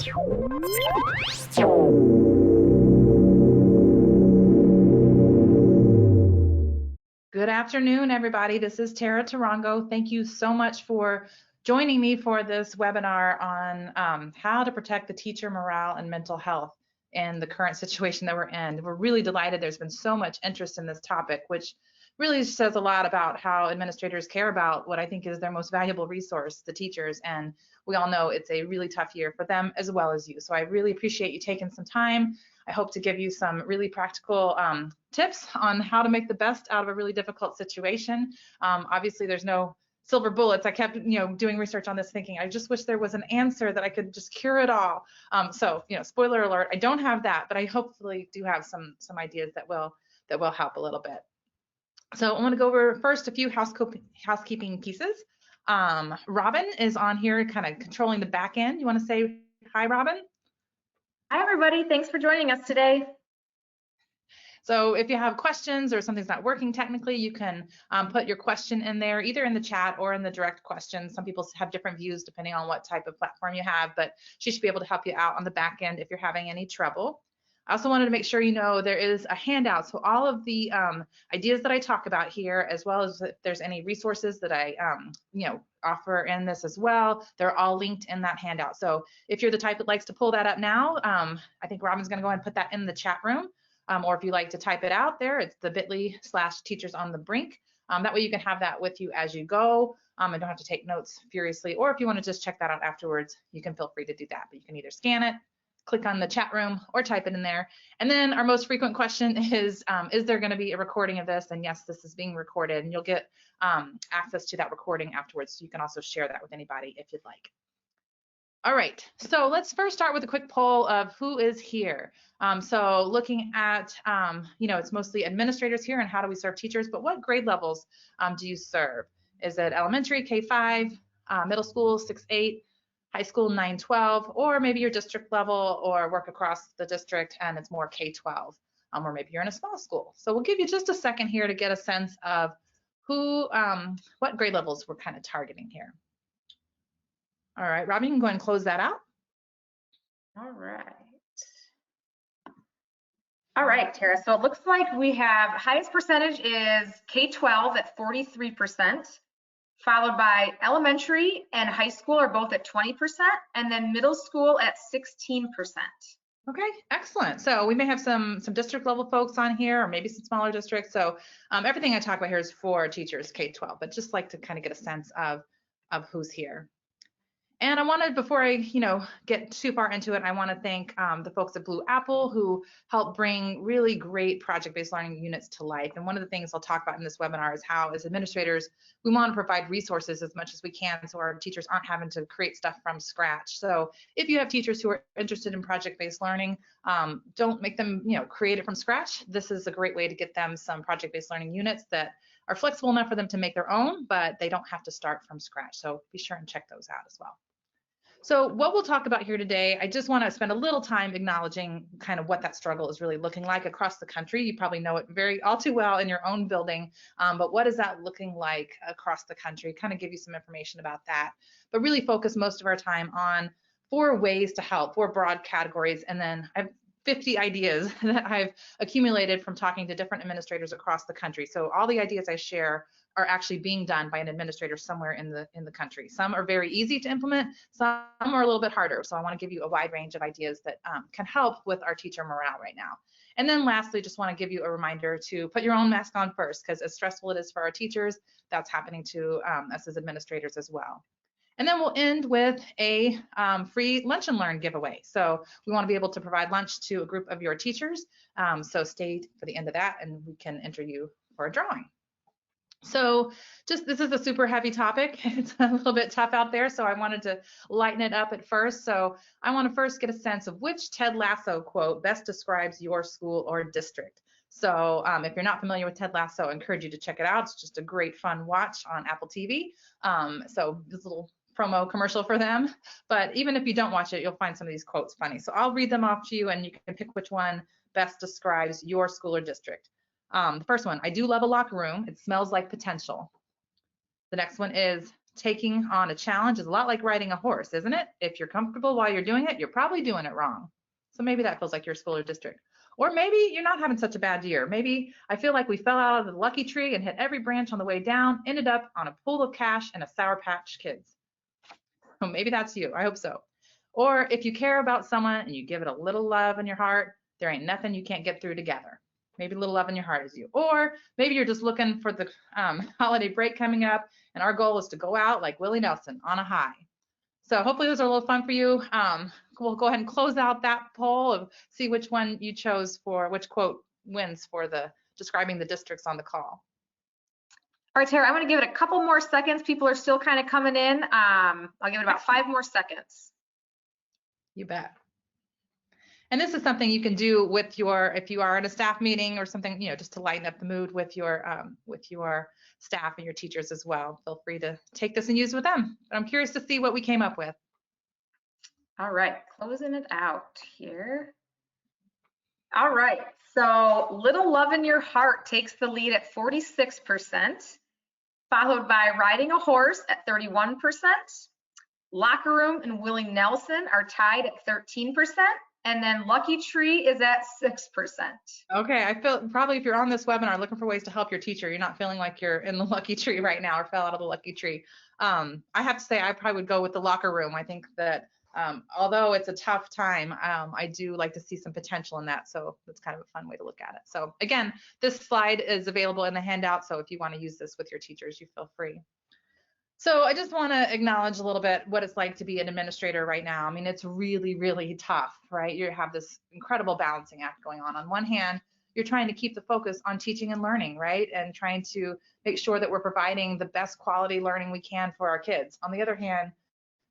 Good afternoon, everybody. This is Tara Tarango. Thank you so much for joining me for this webinar on how to protect the teacher morale and mental health in the current situation that we're in. We're really delighted there's been so much interest in this topic, which really says a lot about how administrators care about what I think is their most valuable resource, the teachers. And we all know it's a really tough year for them as well as you. So I really appreciate you taking some time. I hope to give you some really practical tips on how to make the best out of a really difficult situation. Obviously, there's no silver bullets. I kept, doing research on this thinking, I just wish there was an answer that I could just cure it all. So, spoiler alert, I don't have that, but I hopefully do have some ideas that will help a little bit. So I want to go over first a few housekeeping pieces. Robin is on here kind of controlling the back end. You want to say hi, Robin? Hi, everybody. Thanks for joining us today. So if you have questions or something's not working technically, you can put your question in there, either in the chat or in the direct questions. Some people have different views depending on what type of platform you have, but she should be able to help you out on the back end if you're having any trouble. I also wanted to make sure you know there is a handout. So all of the ideas that I talk about here, as well as if there's any resources that I offer in this as well, they're all linked in that handout. So if you're the type that likes to pull that up now, I think Robin's going to go ahead and put that in the chat room. Or if you like to type it out there, it's the bit.ly/teachers on the brink. That way you can have that with you as you go and don't have to take notes furiously. Or if you want to just check that out afterwards, you can feel free to do that. But you can either scan it, click on the chat room, or type it in there. And then our most frequent question is there going to be a recording of this? And yes, this is being recorded, and you'll get access to that recording afterwards. So you can also share that with anybody if you'd like. All right, so let's first start with a quick poll of who is here. So looking at, it's mostly administrators here and how do we serve teachers, but what grade levels do you serve? Is it elementary, K-5, middle school, 6-8, high school, 9-12, or maybe your district level or work across the district and it's more K-12, or maybe you're in a small school. So we'll give you just a second here to get a sense of what grade levels we're kind of targeting here. All right, Robin, you can go ahead and close that out. All right, Tara. So it looks like we have highest percentage is K-12 at 43%, followed by elementary and high school are both at 20%, and then middle school at 16%. Okay, excellent. So we may have some district level folks on here, or maybe some smaller districts. So everything I talk about here is for teachers K-12, but just like to kind of get a sense of who's here. And I wanted, before I, get too far into it, I want to thank the folks at Blue Apple who helped bring really great project-based learning units to life. And one of the things I'll talk about in this webinar is how, as administrators, we want to provide resources as much as we can so our teachers aren't having to create stuff from scratch. So if you have teachers who are interested in project-based learning, don't make them, create it from scratch. This is a great way to get them some project-based learning units that are flexible enough for them to make their own, but they don't have to start from scratch. So be sure and check those out as well. So what we'll talk about here today, I just want to spend a little time acknowledging kind of what that struggle is really looking like across the country. You probably know it all too well in your own building, but what is that looking like across the country? Kind of give you some information about that, but really focus most of our time on 4 ways to help, 4 broad categories, and then I have 50 ideas that I've accumulated from talking to different administrators across the country. So all the ideas I share are actually being done by an administrator somewhere in the country. Some are very easy to implement, some are a little bit harder. So I want to give you a wide range of ideas that can help with our teacher morale right now. And then lastly, just want to give you a reminder to put your own mask on first, because as stressful it is for our teachers, that's happening to us as administrators as well. And then we'll end with a free lunch and learn giveaway. So we want to be able to provide lunch to a group of your teachers. So stay for the end of that and we can enter you for a drawing. So this is a super heavy topic. It's a little bit tough out there, so I wanted to lighten it up at first. So I want to first get a sense of which Ted Lasso quote best describes your school or district. So if you're not familiar with Ted Lasso, I encourage you to check it out. It's just a great fun watch on Apple TV. So this little promo commercial for them. But even if you don't watch it, you'll find some of these quotes funny. So I'll read them off to you and you can pick which one best describes your school or district. The first one, I do love a locker room. It smells like potential. The next one is, taking on a challenge is a lot like riding a horse, isn't it? If you're comfortable while you're doing it, you're probably doing it wrong. So maybe that feels like your school or district. Or maybe you're not having such a bad year. Maybe I feel like we fell out of the lucky tree and hit every branch on the way down, ended up on a pool of cash and a Sour Patch Kids. So maybe that's you. I hope so. Or if you care about someone and you give it a little love in your heart, there ain't nothing you can't get through together. Maybe a little love in your heart is you. Or maybe you're just looking for the holiday break coming up, and our goal is to go out like Willie Nelson on a high. So hopefully those are a little fun for you. We'll go ahead and close out that poll of see which one you chose for, which quote wins for the describing the districts on the call. All right, Tara, I'm going to give it a couple more seconds. People are still kind of coming in. I'll give it about 5 more seconds. You bet. And this is something you can do with your, if you are in a staff meeting or something, you know, just to lighten up the mood with your staff and your teachers as well. Feel free to take this and use it with them. But I'm curious to see what we came up with. All right, closing it out here. All right, so Little Love in Your Heart takes the lead at 46%, followed by Riding a Horse at 31%. Locker Room and Willie Nelson are tied at 13%. And then Lucky Tree is at 6%. Okay, I feel probably if you're on this webinar looking for ways to help your teacher, you're not feeling like you're in the lucky tree right now or fell out of the lucky tree. I have to say I probably would go with the locker room. I think that although it's a tough time, I do like to see some potential in that. So it's kind of a fun way to look at it. So again, this slide is available in the handout. So if you want to use this with your teachers, you feel free. So I just want to acknowledge a little bit what it's like to be an administrator right now. I mean, it's really, really tough, right? You have this incredible balancing act going on. On one hand, you're trying to keep the focus on teaching and learning, right? And trying to make sure that we're providing the best quality learning we can for our kids. On the other hand,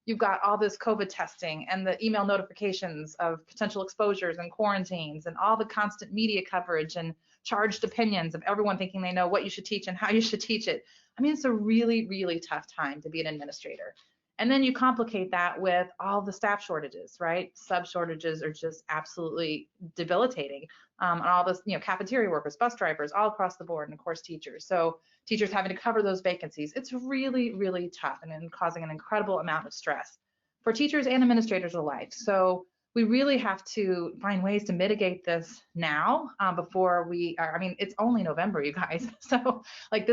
you've got all this COVID testing and the email notifications of potential exposures and quarantines and all the constant media coverage and charged opinions of everyone thinking they know what you should teach and how you should teach it. I mean, it's a really, really tough time to be an administrator. And then you complicate that with all the staff shortages, right? Sub shortages are just absolutely debilitating. And all this, you know, cafeteria workers, bus drivers, all across the board, and of course teachers. So teachers having to cover those vacancies. It's really, really tough and causing an incredible amount of stress for teachers and administrators alike. So we really have to find ways to mitigate this now before we are, I mean, it's only November, you guys. So like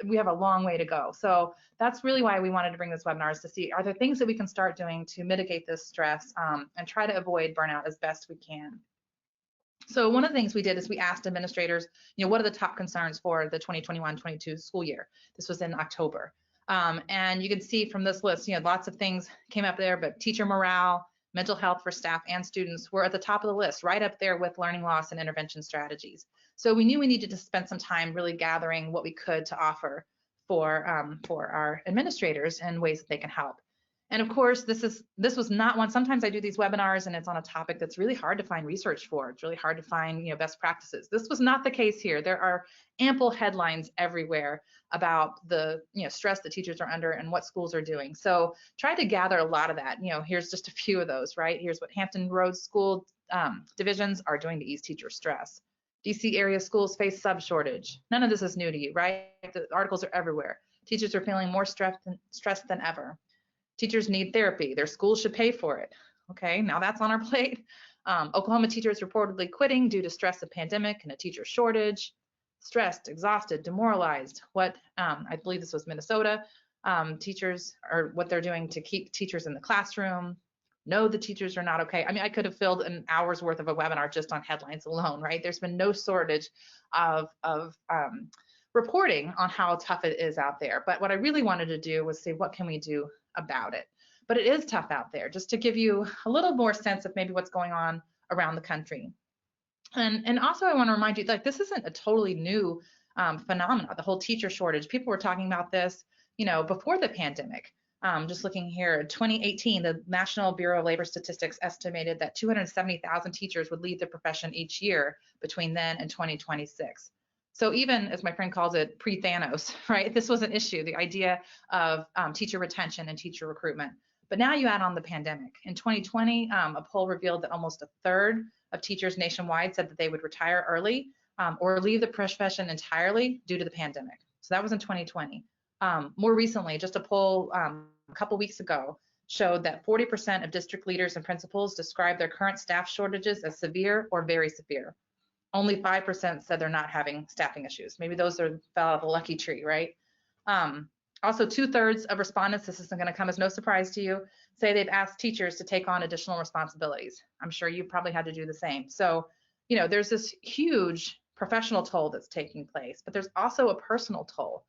we have a long way to go. So that's really why we wanted to bring this webinar, is to see, are there things that we can start doing to mitigate this stress and try to avoid burnout as best we can. So one of the things we did is we asked administrators, you know, what are the top concerns for the 2021-22 school year? This was in October. And you can see from this list, you know, lots of things came up there, but teacher morale, mental health for staff and students were at the top of the list, right up there with learning loss and intervention strategies. So we knew we needed to spend some time really gathering what we could to offer for our administrators and ways that they can help. And of course, this was not one. Sometimes I do these webinars and it's on a topic that's really hard to find research for. It's really hard to find, you know, best practices. This was not the case here. There are ample headlines everywhere about the, you know, stress that teachers are under and what schools are doing. So try to gather a lot of that. You know, here's just a few of those, right? Here's what Hampton Roads school divisions are doing to ease teacher stress. DC area schools face sub shortage. None of this is new to you, right? The articles are everywhere. Teachers are feeling more stressed than ever. Teachers need therapy. Their schools should pay for it. Okay, now that's on our plate. Oklahoma teachers reportedly quitting due to stress of pandemic and a teacher shortage. Stressed, exhausted, demoralized. I believe this was Minnesota. Teachers are what they're doing to keep teachers in the classroom. No, the teachers are not okay. I mean, I could have filled an hour's worth of a webinar just on headlines alone, right? There's been no shortage of reporting on how tough it is out there. But what I really wanted to do was say, what can we do about it? But it is tough out there, just to give you a little more sense of maybe what's going on around the country. And also I want to remind you, like, this isn't a totally new phenomena, the whole teacher shortage. People were talking about this, you know, before the pandemic. Just looking here, 2018, the National Bureau of Labor Statistics estimated that 270,000 teachers would leave the profession each year between then and 2026. So even, as my friend calls it, pre-Thanos, right? This was an issue, the idea of teacher retention and teacher recruitment. But now you add on the pandemic. In 2020, a poll revealed that almost a third of teachers nationwide said that they would retire early or leave the profession entirely due to the pandemic. So that was in 2020. More recently, just a poll a couple weeks ago showed that 40% of district leaders and principals describe their current staff shortages as severe or very severe. Only 5% said they're not having staffing issues. Maybe those fell out of a lucky tree, right? Also, 2/3 of respondents, this isn't going to come as no surprise to you, say they've asked teachers to take on additional responsibilities. I'm sure you probably had to do the same. So, there's this huge professional toll that's taking place, but there's also a personal toll.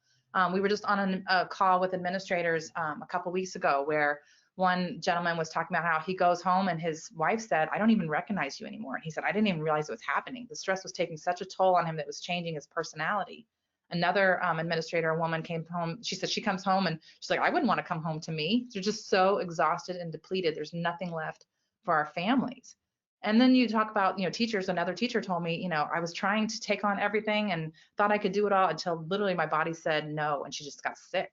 We were just on a call with administrators a couple weeks ago where one gentleman was talking about how he goes home and his wife said, "I don't even recognize you anymore." And he said, "I didn't even realize it was happening." The stress was taking such a toll on him that it was changing his personality. Another administrator, a woman, came home. She said she comes home and she's like, "I wouldn't want to come home to me." They're just so exhausted and depleted. There's nothing left for our families. And then you talk about, teachers. Another teacher told me, I was trying to take on everything and thought I could do it all until literally my body said no, and she just got sick.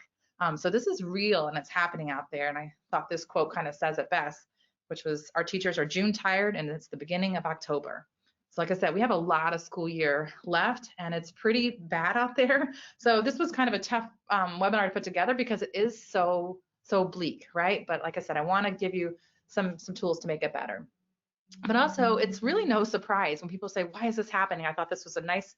So this is real and it's happening out there. And I thought this quote kind of says it best, which was, "Our teachers are June tired and it's the beginning of October." So like I said, we have a lot of school year left and it's pretty bad out there. So this was kind of a tough webinar to put together because it is so bleak, right? But like I said, I want to give you some tools to make it better. But also, it's really no surprise when people say, "Why is this happening?" I thought this was a nice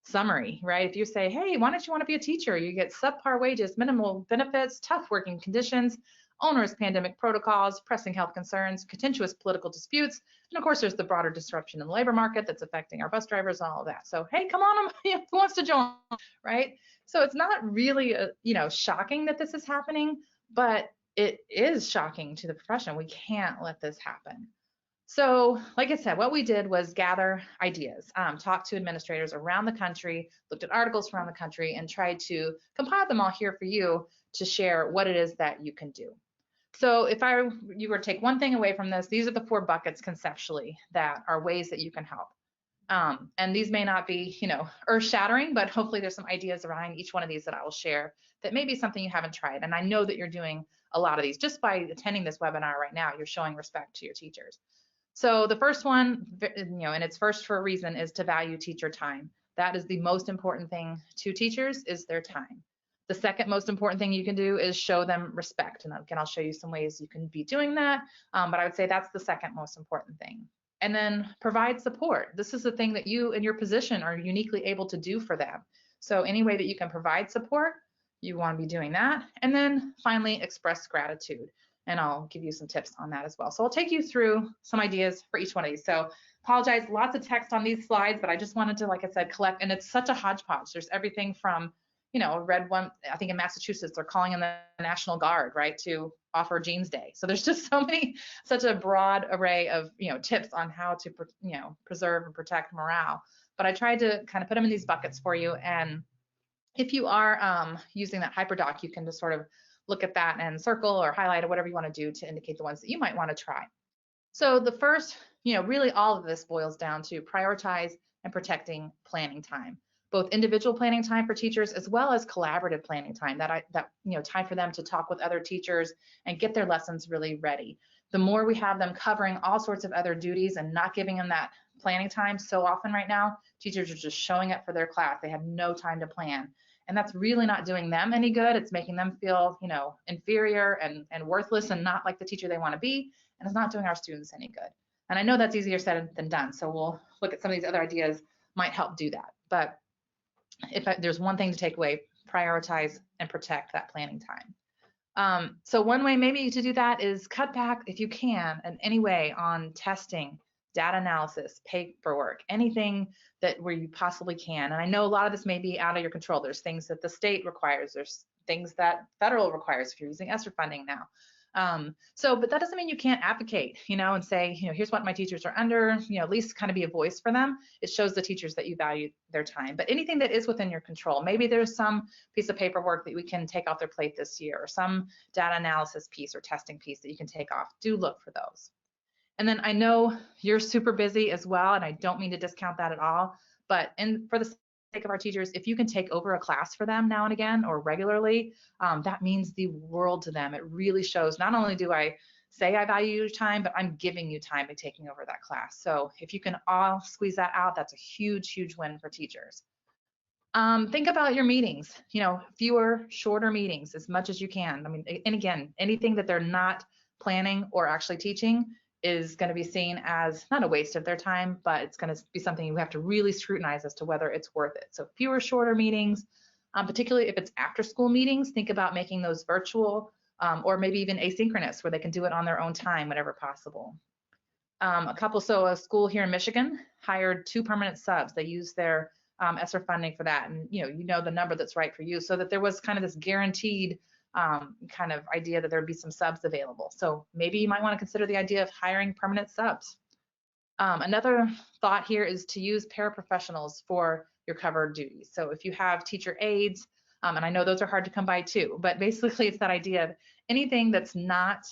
summary, right? If you say, "Hey, why don't you want to be a teacher?" You get subpar wages, minimal benefits, tough working conditions, onerous pandemic protocols, pressing health concerns, contentious political disputes, and of course, there's the broader disruption in the labor market that's affecting our bus drivers and all of that. So, hey, come on, who wants to join, right? So it's not really, shocking that this is happening, but it is shocking to the profession. We can't let this happen. So, like I said, what we did was gather ideas, talk to administrators around the country, looked at articles from around the country, and tried to compile them all here for you to share what it is that you can do. So if you were to take one thing away from this, these are the 4 buckets conceptually that are ways that you can help. And these may not be, earth-shattering, but hopefully there's some ideas around each one of these that I will share that may be something you haven't tried. And I know that you're doing a lot of these. Just by attending this webinar right now, you're showing respect to your teachers. So the first one, and it's first for a reason, is to value teacher time. That is the most important thing to teachers, is their time. The second most important thing you can do is show them respect. And again, I'll show you some ways you can be doing that. But I would say that's the second most important thing. And then provide support. This is the thing that you in your position are uniquely able to do for them. So any way that you can provide support, you want to be doing that. And then finally, express gratitude. And I'll give you some tips on that as well. So I'll take you through some ideas for each one of these. So apologize, lots of text on these slides, but I just wanted to, like I said, collect, and it's such a hodgepodge. There's everything from, a red one, I think in Massachusetts, they're calling in the National Guard, right, to offer Jeans Day. So there's just such a broad array of, tips on how to, preserve and protect morale. But I tried to kind of put them in these buckets for you. And if you are using that HyperDoc, you can just sort of look at that and circle or highlight or whatever you want to do to indicate the ones that you might want to try. So the first, really all of this boils down to prioritize and protecting planning time, both individual planning time for teachers as well as collaborative planning time, that time for them to talk with other teachers and get their lessons really ready. The more we have them covering all sorts of other duties and not giving them that planning time, so often right now, teachers are just showing up for their class. They have no time to plan. And that's really not doing them any good. It's making them feel, inferior and worthless and not like the teacher they want to be. And it's not doing our students any good. And I know that's easier said than done. So we'll look at some of these other ideas might help do that. But if there's one thing to take away, prioritize and protect that planning time. So one way maybe to do that is cut back, if you can, in any way on testing, data analysis, paperwork, anything where you possibly can. And I know a lot of this may be out of your control. There's things that the state requires. There's things that federal requires if you're using ESSER funding now. But that doesn't mean you can't advocate, and say, here's what my teachers are under, at least kind of be a voice for them. It shows the teachers that you value their time. But anything that is within your control, maybe there's some piece of paperwork that we can take off their plate this year, or some data analysis piece or testing piece that you can take off. Do look for those. And then I know you're super busy as well, and I don't mean to discount that at all, but for the sake of our teachers, if you can take over a class for them now and again or regularly, that means the world to them. It really shows, not only do I say I value your time, but I'm giving you time by taking over that class. So if you can all squeeze that out, that's a huge, huge win for teachers. Think about your meetings, fewer, shorter meetings as much as you can. I mean, and again, anything that they're not planning or actually teaching is going to be seen as not a waste of their time, but it's going to be something you have to really scrutinize as to whether it's worth it. So fewer, shorter meetings, particularly if it's after school meetings, think about making those virtual or maybe even asynchronous where they can do it on their own time whenever possible. A school here in Michigan hired 2 permanent subs. They used their ESSER funding for that, and you know the number that's right for you, so that there was kind of this guaranteed kind of idea that there would be some subs available. So maybe you might want to consider the idea of hiring permanent subs. Another thought here is to use paraprofessionals for your covered duties. So if you have teacher aides, and I know those are hard to come by too, but basically it's that idea of anything that's not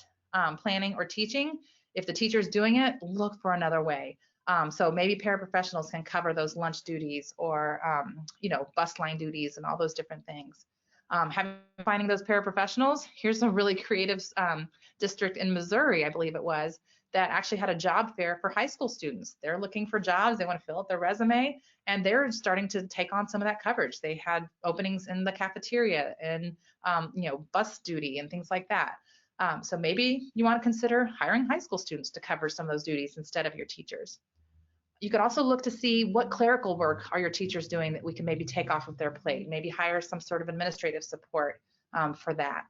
planning or teaching. If the teacher's doing it, look for another way. So maybe paraprofessionals can cover those lunch duties or, bus line duties and all those different things. Finding those paraprofessionals, here's a really creative district in Missouri, I believe it was, that actually had a job fair for high school students. They're looking for jobs, they want to fill out their resume, and they're starting to take on some of that coverage. They had openings in the cafeteria and, bus duty and things like that. So maybe you want to consider hiring high school students to cover some of those duties instead of your teachers. You could also look to see what clerical work are your teachers doing that we can maybe take off of their plate, maybe hire some sort of administrative support for that.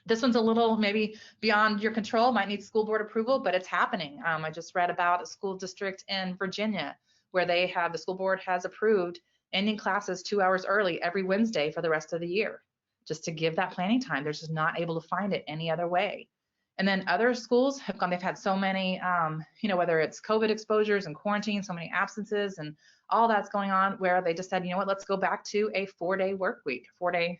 This one's a little maybe beyond your control, might need school board approval, but it's happening. I just read about a school district in Virginia where the school board has approved ending classes 2 hours early every Wednesday for the rest of the year, just to give that planning time. They're just not able to find it any other way. And then other schools have gone, they've had so many, whether it's COVID exposures and quarantine, so many absences and all that's going on, where they just said, you know what, let's go back to a 4-day work week, 4-day,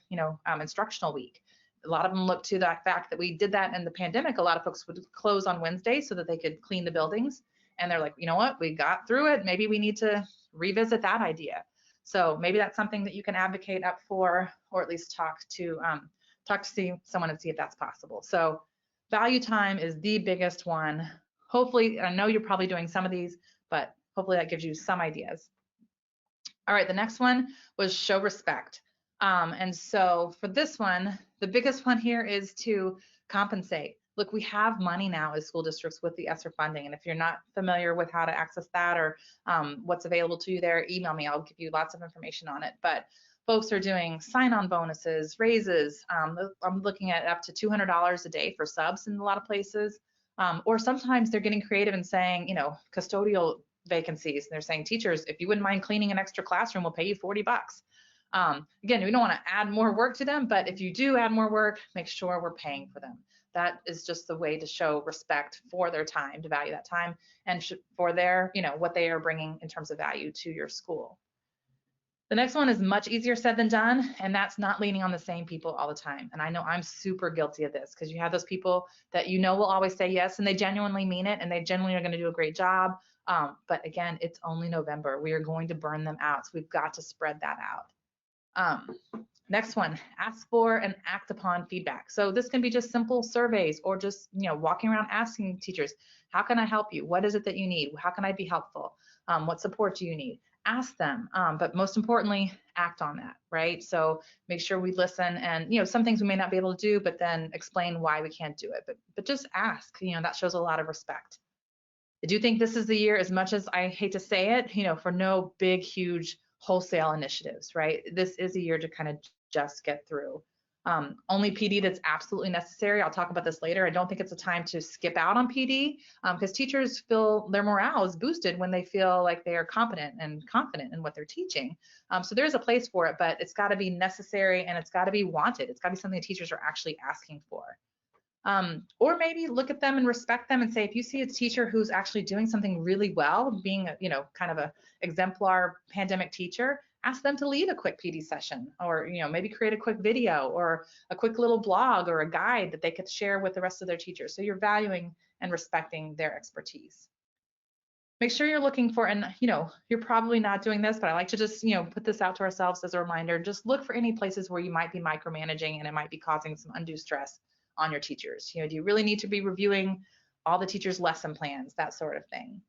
instructional week. A lot of them look to that fact that we did that in the pandemic. A lot of folks would close on Wednesday so that they could clean the buildings. And they're like, you know what, we got through it. Maybe we need to revisit that idea. So maybe that's something that you can advocate up for, or at least talk to see someone and see if that's possible. So value time is the biggest one. Hopefully, I know you're probably doing some of these, but hopefully that gives you some ideas. All right, the next one was show respect. And so for this one, the biggest one here is to compensate. Look, we have money now as school districts with the ESSER funding, and if you're not familiar with how to access that or what's available to you there, email me. I'll give you lots of information on it. But folks are doing sign-on bonuses, raises. I'm looking at up to $200 a day for subs in a lot of places. Or sometimes they're getting creative and saying, custodial vacancies. And they're saying, teachers, if you wouldn't mind cleaning an extra classroom, we'll pay you $40. Again, we don't want to add more work to them, but if you do add more work, make sure we're paying for them. That is just the way to show respect for their time, to value that time, and for their, what they are bringing in terms of value to your school. The next one is much easier said than done, and that's not leaning on the same people all the time. And I know I'm super guilty of this, because you have those people that will always say yes, and they genuinely mean it, and they genuinely are going to do a great job. But again, it's only November. We are going to burn them out, so we've got to spread that out. Next one, ask for and act upon feedback. So this can be just simple surveys, or just walking around asking teachers, how can I help you? What is it that you need? How can I be helpful? What support do you need? Ask them, but most importantly, act on that, right? So make sure we listen, and some things we may not be able to do, but then explain why we can't do it. But just ask. That shows a lot of respect. I do think this is the year, as much as I hate to say it, for no big, huge wholesale initiatives, right? This is a year to kind of just get through. Only PD that's absolutely necessary. I'll talk about this later. I don't think it's a time to skip out on PD, because teachers feel their morale is boosted when they feel like they are competent and confident in what they're teaching. So there's a place for it, but it's got to be necessary, and it's got to be wanted. It's got to be something that teachers are actually asking for. Or maybe look at them and respect them and say, if you see a teacher who's actually doing something really well, being kind of a exemplar pandemic teacher, ask them to lead a quick PD session, or maybe create a quick video or a quick little blog or a guide that they could share with the rest of their teachers. So you're valuing and respecting their expertise. Make sure you're looking for, and you're probably not doing this, but I like to just put this out to ourselves as a reminder. Just look for any places where you might be micromanaging and it might be causing some undue stress on your teachers. Do you really need to be reviewing all the teachers' lesson plans, that sort of thing?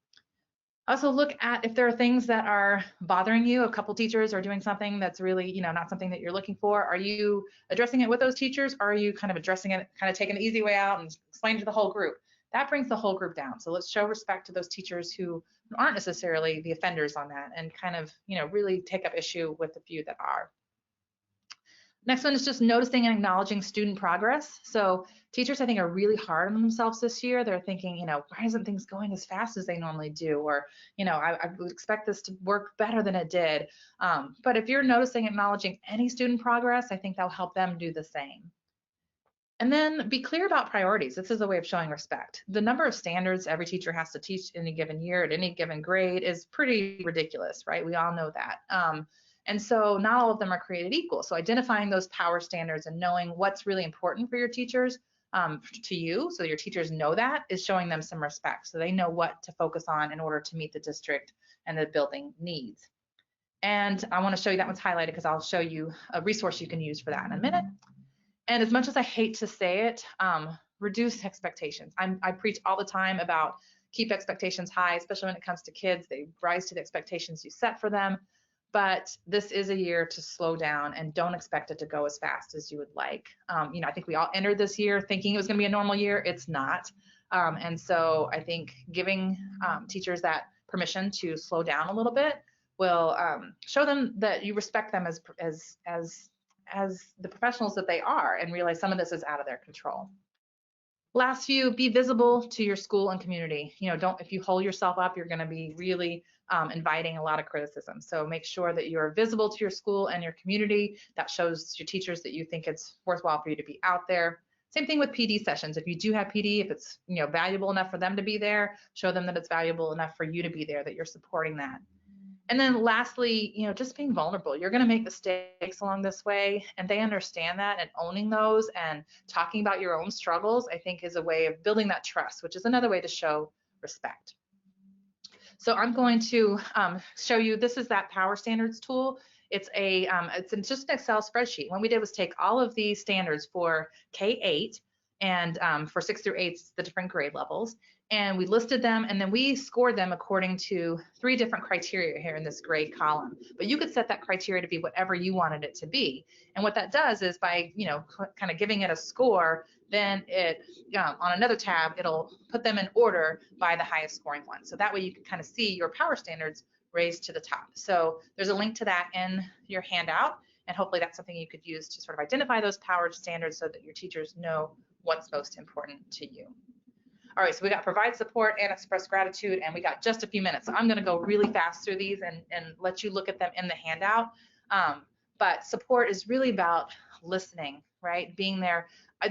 Also look at if there are things that are bothering you. A couple teachers are doing something that's really, not something that you're looking for. Are you addressing it with those teachers? Or are you kind of addressing it, kind of taking the easy way out and explaining to the whole group? That brings the whole group down. So let's show respect to those teachers who aren't necessarily the offenders on that, and kind of, really take up issue with the few that are. Next one is just noticing and acknowledging student progress. So teachers, I think, are really hard on themselves this year. They're thinking, why isn't things going as fast as they normally do? Or, I would expect this to work better than it did. But if you're noticing, acknowledging any student progress, I think that'll help them do the same. And then be clear about priorities. This is a way of showing respect. The number of standards every teacher has to teach in a given year at any given grade is pretty ridiculous, right? We all know that. And so not all of them are created equal. So identifying those power standards and knowing what's really important for your teachers, to you, so your teachers know that, is showing them some respect. So they know what to focus on in order to meet the district and the building needs. And I want to show you that one's highlighted because I'll show you a resource you can use for that in a minute. And as much as I hate to say it, reduce expectations. I preach all the time about keep expectations high, especially when it comes to kids. They rise to the expectations you set for them. But this is a year to slow down and don't expect it to go as fast as you would like. I think we all entered this year thinking it was going to be a normal year. It's not. And so I think giving teachers that permission to slow down a little bit will show them that you respect them as the professionals that they are, and realize some of this is out of their control. Last few, be visible to your school and community. If you hold yourself up, you're going to be really inviting a lot of criticism. So make sure that you're visible to your school and your community. That shows your teachers that you think it's worthwhile for you to be out there. Same thing with PD sessions. If you do have PD, if it's valuable enough for them to be there, show them that it's valuable enough for you to be there, that you're supporting that. And then lastly, just being vulnerable. You're going to make mistakes along this way, and they understand that, and owning those and talking about your own struggles, I think, is a way of building that trust, which is another way to show respect. So I'm going to show you, this is that power standards tool. It's just an Excel spreadsheet. What we did was take all of these standards for K-8 and for 6 through 8, the different grade levels, and we listed them, and then we scored them according to 3 different criteria here in this grade column. But you could set that criteria to be whatever you wanted it to be. And what that does is by, kind of giving it a score, then it, on another tab, it'll put them in order by the highest scoring one. So that way you can kind of see your power standards raised to the top. So there's a link to that in your handout, and hopefully that's something you could use to sort of identify those power standards so that your teachers know what's most important to you. All right, so we got provide support and express gratitude, and we got just a few minutes. So I'm going to go really fast through these and let you look at them in the handout. But support is really about listening, right? Being there.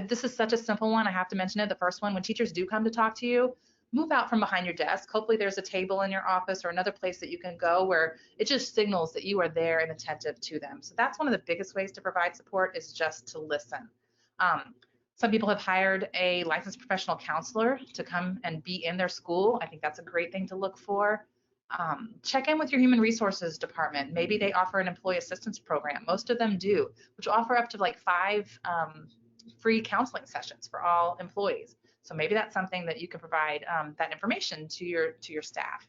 This is such a simple one. I have to mention it. The first one, when teachers do come to talk to you, move out from behind your desk. Hopefully there's a table in your office or another place that you can go where it just signals that you are there and attentive to them. So that's one of the biggest ways to provide support, is just to listen. Some people have hired a licensed professional counselor to come and be in their school. I think that's a great thing to look for. Check in with your human resources department. Maybe they offer an employee assistance program. Most of them do, which will offer up to like 5 free counseling sessions for all employees. So maybe that's something that you can provide that information to your staff.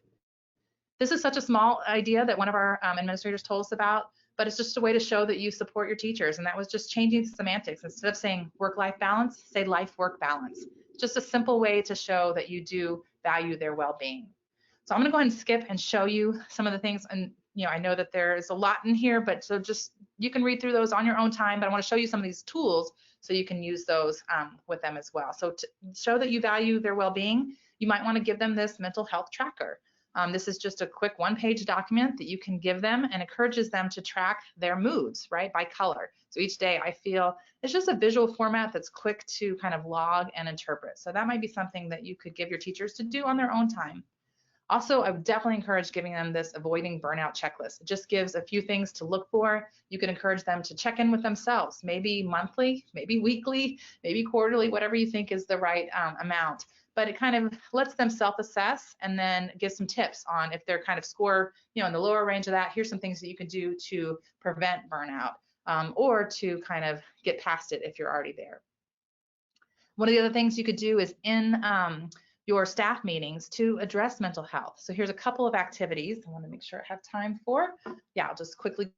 This is such a small idea that one of our administrators told us about, but it's just a way to show that you support your teachers. And that was just changing semantics. Instead of saying work-life balance, say life-work balance. Just a simple way to show that you do value their well-being. So I'm going to go ahead and skip and show you some of the things. And I know that there is a lot in here, but so just you can read through those on your own time. But I want to show you some of these tools so you can use those with them as well. So to show that you value their well-being, you might want to give them this mental health tracker. This is just a quick one-page document that you can give them, and encourages them to track their moods, right, by color. So each day I feel it's just a visual format that's quick to kind of log and interpret. So that might be something that you could give your teachers to do on their own time. Also, I would definitely encourage giving them this avoiding burnout checklist. It just gives a few things to look for. You can encourage them to check in with themselves, maybe monthly, maybe weekly, maybe quarterly, whatever you think is the right amount. But it kind of lets them self-assess, and then gives some tips on if they're kind of score, in the lower range of that, here's some things that you can do to prevent burnout, or to kind of get past it if you're already there. One of the other things you could do is in your staff meetings to address mental health. So here's a couple of activities I want to make sure I have time for. Yeah, I'll just quickly.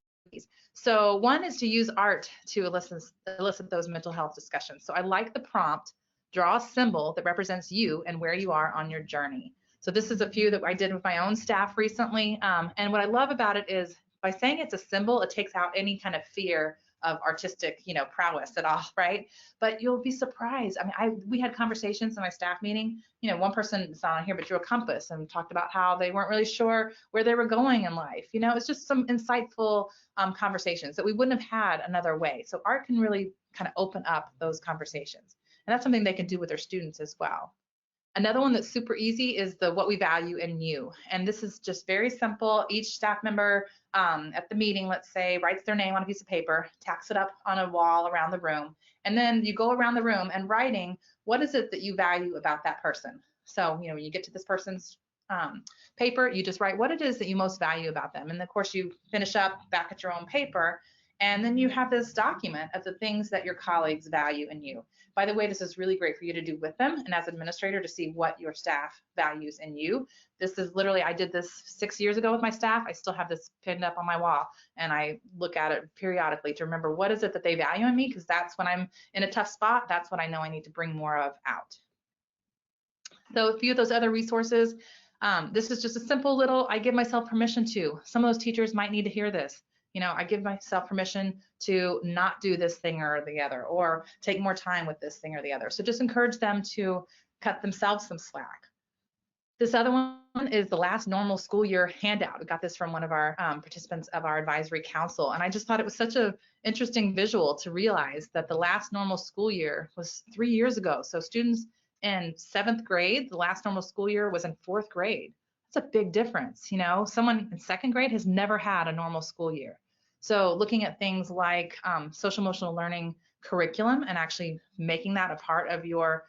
So one is to use art to elicit those mental health discussions. So I like the prompt, draw a symbol that represents you and where you are on your journey. So this is a few that I did with my own staff recently. And what I love about it is by saying it's a symbol, it takes out any kind of fear of artistic, prowess at all, right? But you'll be surprised. I mean, we had conversations in my staff meeting. One person, it's not on here, but drew a compass and talked about how they weren't really sure where they were going in life. It's just some insightful conversations that we wouldn't have had another way. So art can really kind of open up those conversations. And that's something they can do with their students as well. Another one that's super easy is the what we value in you. And this is just very simple. Each staff member at the meeting, let's say, writes their name on a piece of paper, tacks it up on a wall around the room. And then you go around the room and writing, what is it that you value about that person? So, when you get to this person's paper, you just write what it is that you most value about them. And of course, you finish up back at your own paper. And then you have this document of the things that your colleagues value in you. By the way, this is really great for you to do with them and as administrator to see what your staff values in you. This is literally, I did this 6 years ago with my staff. I still have this pinned up on my wall and I look at it periodically to remember what is it that they value in me, because that's when I'm in a tough spot, that's what I know I need to bring more of out. So a few of those other resources, this is just a simple little, I give myself permission to. Some of those teachers might need to hear this. I give myself permission to not do this thing or the other, or take more time with this thing or the other. So just encourage them to cut themselves some slack. This other one is the last normal school year handout. We got this from one of our participants of our advisory council. And I just thought it was such an interesting visual to realize that the last normal school year was 3 years ago. So students in 7th grade, the last normal school year was in 4th grade. That's a big difference. Someone in 2nd grade has never had a normal school year. So looking at things like social emotional learning curriculum and actually making that a part of your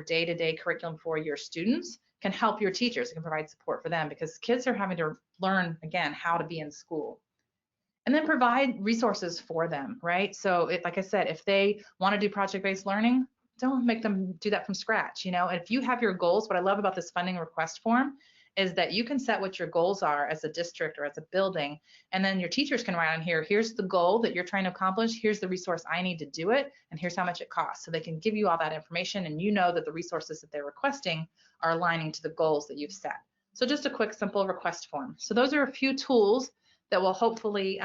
day-to-day curriculum for your students can help your teachers. It can provide support for them because kids are having to learn, again, how to be in school. And then provide resources for them, right? So like I said, if they want to do project-based learning, don't make them do that from scratch. If you have your goals, what I love about this funding request form is that you can set what your goals are as a district or as a building, and then your teachers can write on here, here's the goal that you're trying to accomplish, here's the resource I need to do it, and here's how much it costs. So they can give you all that information, and that the resources that they're requesting are aligning to the goals that you've set. So just a quick, simple request form. So those are a few tools that will hopefully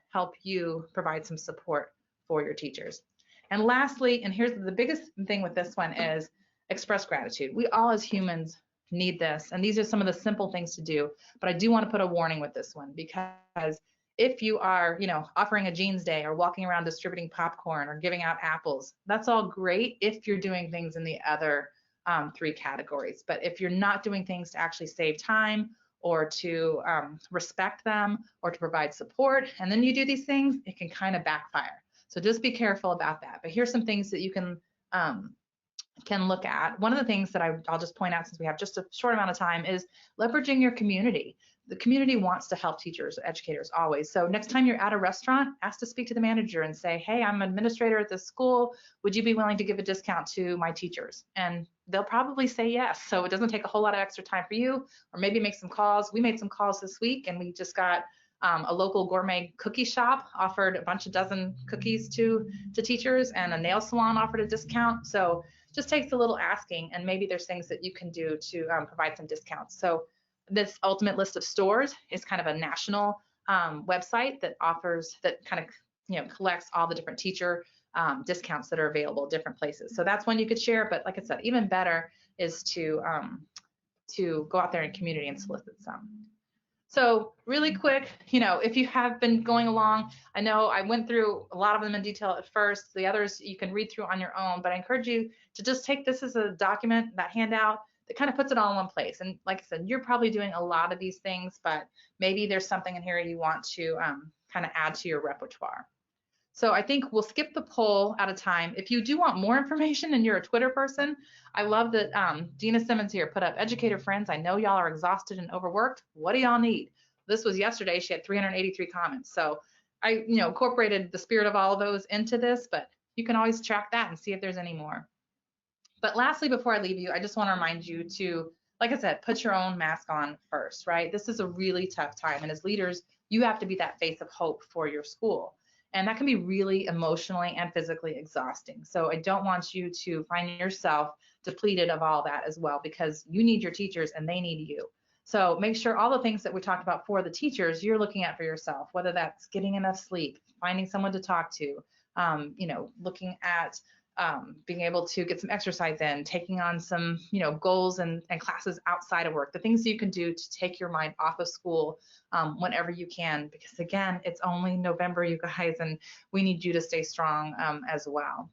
help you provide some support for your teachers. And lastly, and here's the biggest thing with this one, is express gratitude. We all as humans need this, and these are some of the simple things to do, but I do want to put a warning with this one, because if you are offering a jeans day or walking around distributing popcorn or giving out apples, that's all great if you're doing things in the other 3 categories. But if you're not doing things to actually save time or to respect them or to provide support, and then you do these things, it can kind of backfire. So just be careful about that. But here's some things that you can look at. One of the things that I'll just point out, since we have just a short amount of time, is leveraging your community. The community wants to help teachers, educators, always. So next time you're at a restaurant, ask to speak to the manager and say, hey, I'm an administrator at this school. Would you be willing to give a discount to my teachers? And they'll probably say yes. So it doesn't take a whole lot of extra time for you, or maybe make some calls. We made some calls this week, and we just got a local gourmet cookie shop offered a dozen cookies to teachers, and a nail salon offered a discount. So just takes a little asking, and maybe there's things that you can do to provide some discounts. So this ultimate list of stores is kind of a national website that collects all the different teacher discounts that are available at different places. So that's one you could share, but like I said, even better is to go out there in community and solicit some. So really quick, if you have been going along, I know I went through a lot of them in detail at first. The others you can read through on your own, but I encourage you to just take this as a document, that handout, that kind of puts it all in one place. And like I said, you're probably doing a lot of these things, but maybe there's something in here you want to kind of add to your repertoire. So I think we'll skip the poll out of time. If you do want more information and you're a Twitter person, I love that Dina Simmons here put up, educator friends, I know y'all are exhausted and overworked. What do y'all need? This was yesterday. She had 383 comments. So I incorporated the spirit of all of those into this, but you can always track that and see if there's any more. But lastly, before I leave you, I just want to remind you to, like I said, put your own mask on first, right? This is a really tough time. And as leaders, you have to be that face of hope for your school. And that can be really emotionally and physically exhausting. So I don't want you to find yourself depleted of all that as well, because you need your teachers and they need you. So make sure all the things that we talked about for the teachers, you're looking at for yourself, whether that's getting enough sleep, finding someone to talk to, looking at being able to get some exercise in, taking on some, goals and classes outside of work, the things that you can do to take your mind off of school whenever you can, because again, it's only November, you guys, and we need you to stay strong as well.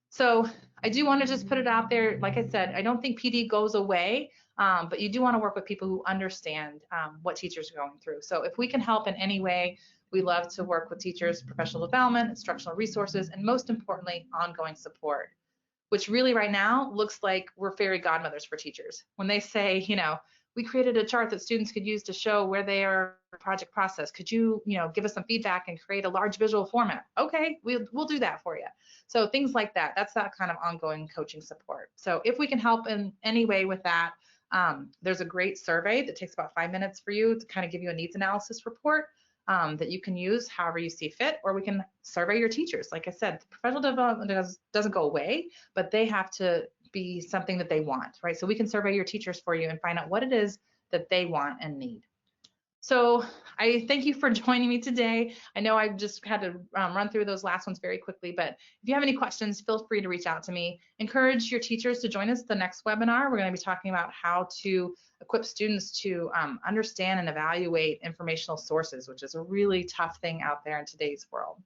So I do want to just put it out there. Like I said, I don't think PD goes away, but you do want to work with people who understand what teachers are going through. So if we can help in any way, we love to work with teachers, professional development, instructional resources, and most importantly, ongoing support, which really right now looks like we're fairy godmothers for teachers. When they say, we created a chart that students could use to show where they are in the project process. Could you, give us some feedback and create a large visual format? Okay, we'll do that for you. So things like that, that's that kind of ongoing coaching support. So if we can help in any way with that, there's a great survey that takes about 5 minutes for you to kind of give you a needs analysis report that you can use however you see fit, or we can survey your teachers. Like I said, professional development doesn't go away, but they have to be something that they want, right? So we can survey your teachers for you and find out what it is that they want and need. So I thank you for joining me today. I know I just had to run through those last ones very quickly, but if you have any questions, feel free to reach out to me. Encourage your teachers to join us the next webinar. We're going to be talking about how to equip students to understand and evaluate informational sources, which is a really tough thing out there in today's world.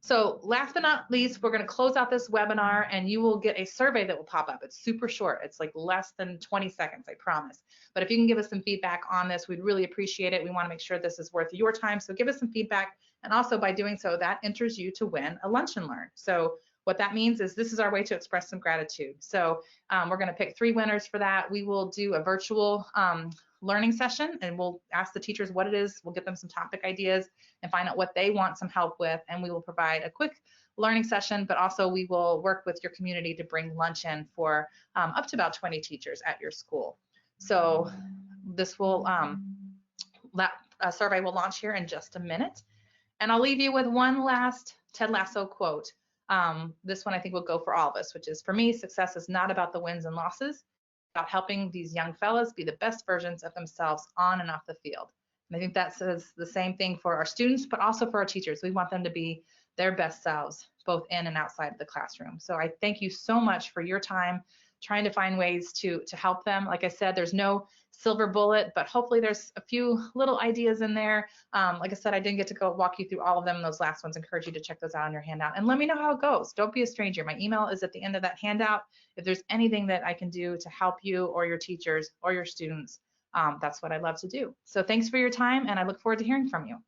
So last but not least, we're going to close out this webinar and you will get a survey that will pop up. It's super short. It's like less than 20 seconds, I promise. But if you can give us some feedback on this, we'd really appreciate it. We want to make sure this is worth your time. So give us some feedback. And also by doing so, that enters you to win a lunch and learn. So what that means is this is our way to express some gratitude. So we're going to pick 3 winners for that. We will do a virtual learning session and we'll ask the teachers what it is. We'll get them some topic ideas and find out what they want some help with. And we will provide a quick learning session, but also we will work with your community to bring lunch in for up to about 20 teachers at your school. So this will, survey will launch here in just a minute. And I'll leave you with one last Ted Lasso quote. This one I think will go for all of us, which is, for me, success is not about the wins and losses, about helping these young fellas be the best versions of themselves on and off the field. And I think that says the same thing for our students, but also for our teachers. We want them to be their best selves, both in and outside of the classroom. So I thank you so much for your time trying to find ways to help them. Like I said, there's no silver bullet, but hopefully there's a few little ideas in there. Like I said, I didn't get to go walk you through all of them. Those last ones, encourage you to check those out on your handout and let me know how it goes. Don't be a stranger. My email is at the end of that handout. If there's anything that I can do to help you or your teachers or your students, that's what I love to do. So thanks for your time and I look forward to hearing from you.